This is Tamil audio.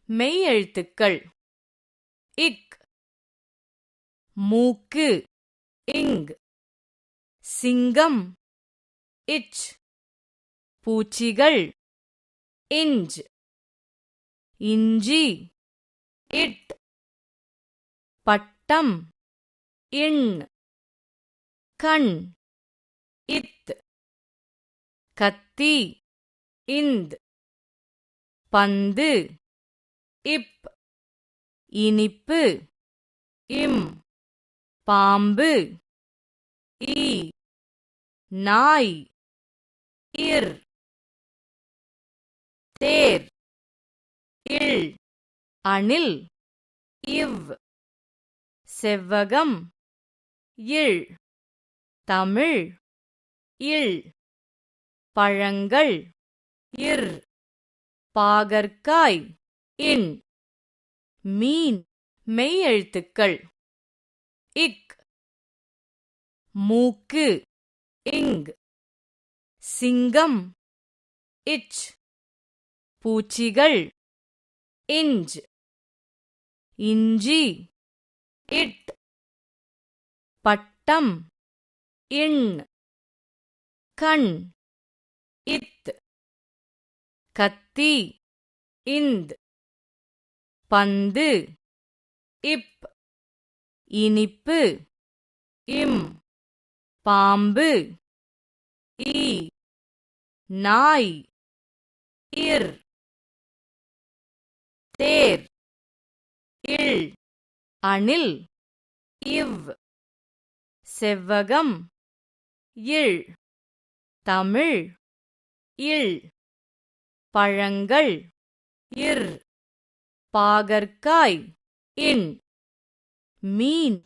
மெய்யெழுத்துக்கள் இக், மூக்கு இங், சிங்கம் இச், பூச்சிகள் இஞ்ச், இஞ்சி இட், பட்டம் இண், கண் இத், கத்தி இந்த், பந்து இப், இனிப்பு இம், பாம்பு ஈ, நாய் இர், தேர் இல், அணில் இவ், செவ்வகம் இழ், தமிழ் இல், பழங்கள் இர், பாகற்காய் இன், மீன் மெய்யெழுத்துக்கள் இக், மூக்கு இங், சிங்கம் இச், பூச்சிகள் இஞ்ச், இஞ்சி இட், பட்டம் இண், கண் இத், கத்தி இந்த், பந்து இப், இனிப்பு இம், பாம்பு ஈ, நாய் இர், தேர் இல், அணில் இவ், செவ்வகம் இழ், தமிழ் இல், பழங்கள் இர், பாகற்காய் இன், மீன்